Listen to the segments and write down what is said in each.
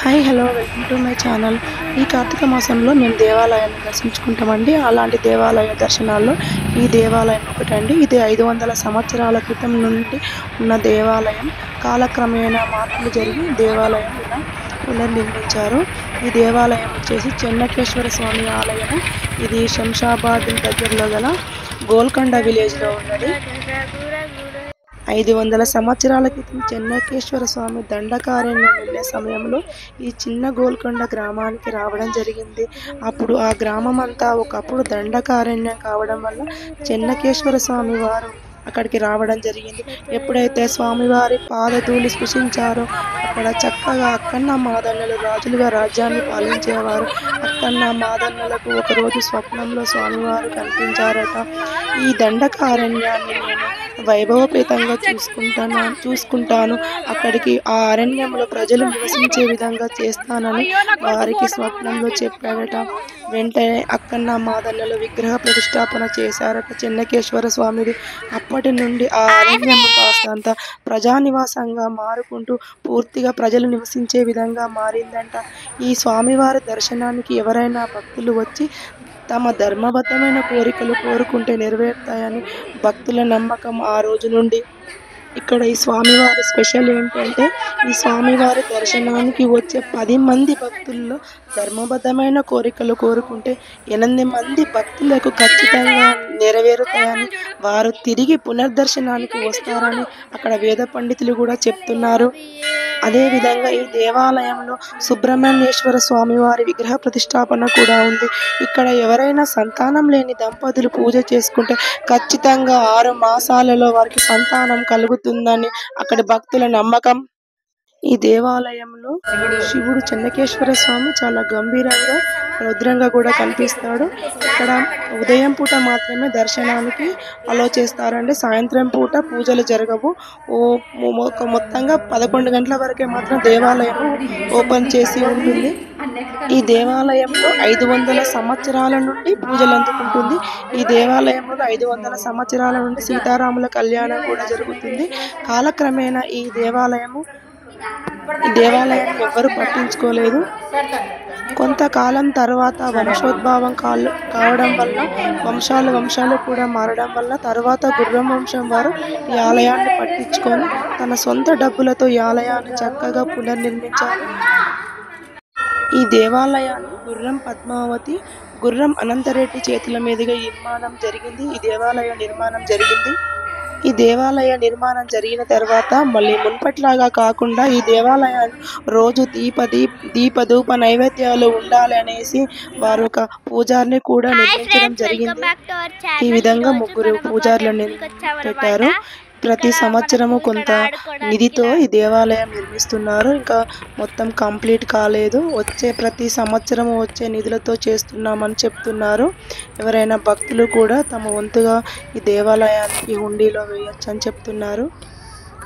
Hi hello welcome to my channel. ఈ కార్తీక మాసంలో మేము దేవాలయాన్ని దర్శించుకుంటామండి. అలాంటి దేవాలయ దర్శనాల్లో ఈ దేవాలయం ఒకటండి. ఇది 500 సంవత్సరాల క్రితం నుండి ఉన్న దేవాలయం. కాలక్రమేణా మార్పులు జరిగి దేవాలయం ఇలా పునర్నిర్మించారు. ఈ దేవాలయం వచ్చేసి చెన్నకేశ్వర స్వామి ఆలయము. ఇది శంషాబాద్ దగ్గరలో గల గోల్కొండ విలేజ్లో ఉన్నది. 500 సంవత్సరాల క్రితం చెన్నకేశ్వర స్వామి దండకారణ్యం వెళ్ళే సమయంలో ఈ చిన్న గోల్కొండ గ్రామానికి రావడం జరిగింది. అప్పుడు ఆ గ్రామం అంతా ఒకప్పుడు దండకారణ్యం కావడం వల్ల చెన్నకేశ్వర స్వామి వారు అక్కడికి రావడం జరిగింది. ఎప్పుడైతే స్వామివారి పాదధూళి స్పృశించారో అక్కడ చక్కగా అక్కన్న మాదన్నలు రాజులుగా రాజ్యాన్ని పాలించేవారు. అక్కన్న మాదన్నలకు ఒకరోజు స్వప్నంలో స్వామివారు కనిపించారట. ఈ దండకారణ్యాన్ని నేను వైభవపేతంగా చూసుకుంటాను, అక్కడికి ఆ అరణ్యంలో ప్రజలు నివసించే విధంగా చేస్తానని వారికి స్వప్నంలో చెప్పాడట. వెంటనే అక్కన్న మాదన్నలు విగ్రహ ప్రతిష్టాపన చేశారట చెన్నకేశ్వర స్వామిది. అప్పటి నుండి ఆ అరణ్యం కాస్తంత ప్రజానివాసంగా మారుకుంటూ పూర్తిగా ప్రజలు నివసించే విధంగా మారిందంట. ఈ స్వామివారి దర్శనానికి ఎవరైనా భక్తులు వచ్చి తమ ధర్మబద్ధమైన కోరికలు కోరుకుంటే నెరవేరుతాయని భక్తుల నమ్మకం. ఆ రోజు నుండి ఇక్కడ ఈ స్వామివారి స్పెషల్ ఏంటంటే, ఈ స్వామివారి దర్శనానికి వచ్చే 10 మంది భక్తుల్లో ధర్మబద్ధమైన కోరికలు కోరుకుంటే 8 మంది భక్తులకు ఖచ్చితంగా నెరవేరుతాయని, వారు తిరిగి పునర్దర్శనానికి వస్తారని అక్కడ వేద పండితులు కూడా చెప్తున్నారు. అదేవిధంగా ఈ దేవాలయంలో సుబ్రహ్మణ్యేశ్వర స్వామివారి విగ్రహ ప్రతిష్టాపన కూడా ఉంది. ఇక్కడ ఎవరైనా సంతానం లేని దంపతులు పూజ చేసుకుంటే ఖచ్చితంగా 6 మాసాలలో వారికి సంతానం కలుగుతుందని అక్కడి భక్తుల నమ్మకం. ఈ దేవాలయంలో శివుడు చెన్నకేశ్వర స్వామి చాలా గంభీరంగా రుద్రంగా కూడా కనిపిస్తాడు. ఇక్కడ ఉదయం పూట మాత్రమే దర్శనానికి అలో చేస్తారండి. సాయంత్రం పూట పూజలు జరగవు. మొత్తంగా 11 గంటల వరకే మాత్రం దేవాలయం ఓపెన్ చేసి ఉంటుంది. ఈ దేవాలయంలో 500 సంవత్సరాల నుండి పూజలు అందుకుంటుంది. ఈ దేవాలయంలో 500 సంవత్సరాల నుండి సీతారాముల కళ్యాణం కూడా జరుగుతుంది. కాలక్రమేణా ఈ దేవాలయాన్ని ఎవ్వరూ పట్టించుకోలేదు. కొంతకాలం తర్వాత వంశోద్భవం కావడం వల్ల వంశాలు కూడా మారడం వల్ల తర్వాత గుర్రం వంశం వారు ఈ ఆలయాన్ని పట్టించుకొని తన సొంత డబ్బులతో ఈ ఆలయాన్ని చక్కగా పునర్నిర్మించారు. ఈ దేవాలయాన్ని గుర్రం పద్మావతి, గుర్రం అనంతరెడ్డి చేతుల మీదుగా ఈ దేవాలయ నిర్మాణం జరిగిన తర్వాత మళ్ళీ మున్పట్లాగా కాకుండా ఈ దేవాలయాన్ని రోజు దీపధూప నైవేద్యాలు ఉండాలి అనేసి వారు ఒక పూజారిని కూడా నిర్మించడం జరిగింది. ఈ విధంగా 3 పూజారులను పెట్టారు. ప్రతి సంవత్సరము కొంత నిధితో ఈ దేవాలయం నిర్మిస్తున్నారు. ఇంకా మొత్తం కంప్లీట్ కాలేదు. ప్రతి సంవత్సరము వచ్చే నిధులతో చేస్తున్నామని చెప్తున్నారు. ఎవరైనా భక్తులు కూడా తమ వంతుగా ఈ దేవాలయానికి హుండీలో వేయొచ్చు అని చెప్తున్నారు.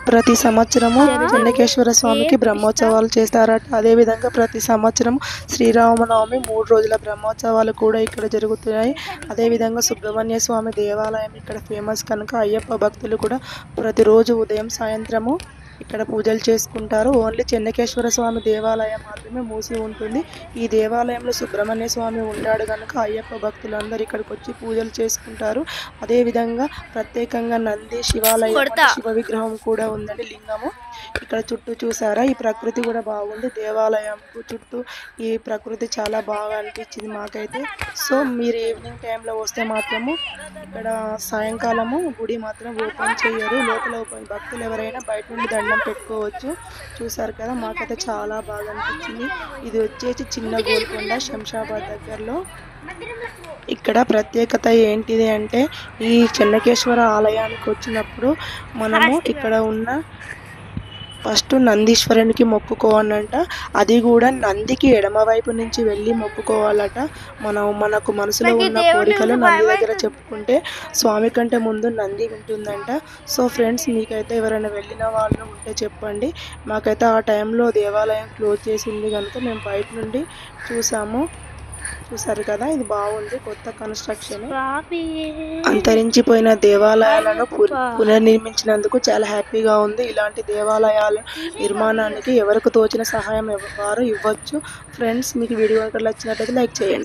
ప్రతి సంవత్సరము చెన్నకేశ్వర స్వామికి బ్రహ్మోత్సవాలు చేస్తారట. అదేవిధంగా ప్రతి సంవత్సరం శ్రీరామనవమి 3 రోజుల బ్రహ్మోత్సవాలు కూడా ఇక్కడ జరుగుతున్నాయి. అదేవిధంగా సుబ్రహ్మణ్య స్వామి దేవాలయం ఇక్కడ ఫేమస్ కనుక అయ్యప్ప భక్తులు కూడా ప్రతిరోజు ఉదయం సాయంత్రము ఇక్కడ పూజలు చేసుకుంటారు. ఓన్లీ చెన్నకేశ్వర స్వామి దేవాలయం మాత్రమే మూసి ఉంటుంది. ఈ దేవాలయంలో సుబ్రహ్మణ్య స్వామి ఉన్నాడు కనుక అయ్యప్ప భక్తులందరూ ఇక్కడికి వచ్చి పూజలు చేసుకుంటారు. అదేవిధంగా ప్రత్యేకంగా నంది శివ విగ్రహం కూడా ఉందండి, లింగము. ఇక్కడ చుట్టూ చూసారా, ఈ ప్రకృతి కూడా బాగుంది. దేవాలయం చుట్టూ ఈ ప్రకృతి చాలా బాగా అనిపించింది మాకైతే. సో మీరు ఈవినింగ్ టైంలో వస్తే మాత్రము ఇక్కడ సాయంకాలము గుడి మాత్రం ఓపెన్ చేయరు. లోపల భక్తులు ఎవరైనా బయట నుండి దండం పెట్టుకోవచ్చు. చూసారు కదా, మాకైతే చాలా బాగా అనిపించింది. ఇది వచ్చేసి చిన్న గోల్కొండ, శంషాబాద్ దగ్గరలో. ఇక్కడ ప్రత్యేకత ఏంటిది అంటే, ఈ చెన్నకేశ్వర ఆలయానికి వచ్చినప్పుడు మనము ఇక్కడ ఉన్న ఫస్ట్ నందీశ్వరునికి మొక్కుకోవాలంట. అది కూడా నందికి ఎడమవైపు నుంచి వెళ్ళి మొక్కుకోవాలట. మనకు మనసులో ఉన్న కోరికలు నంది దగ్గర చెప్పుకుంటే స్వామి కంటే ముందు నంది ఉంటుందంట. సో ఫ్రెండ్స్, మీకైతే ఎవరైనా వెళ్ళిన వాళ్ళు ఉంటే చెప్పండి. మాకైతే ఆ టైంలో దేవాలయం క్లోజ్ చేసింది కనుక మేము బయట నుండి చూసాము. చూసారు కదా, ఇది బాగుంది, కొత్త కన్స్ట్రక్షన్. అంతరించిపోయిన దేవాలయాలను పునర్నిర్మించినందుకు చాలా హ్యాపీగా ఉంది. ఇలాంటి దేవాలయాల నిర్మాణానికి ఎవరికి తోచిన సహాయం వారు ఇవ్వచ్చు. ఫ్రెండ్స్, మీకు వీడియో నచ్చినట్లయితే లైక్ చేయండి.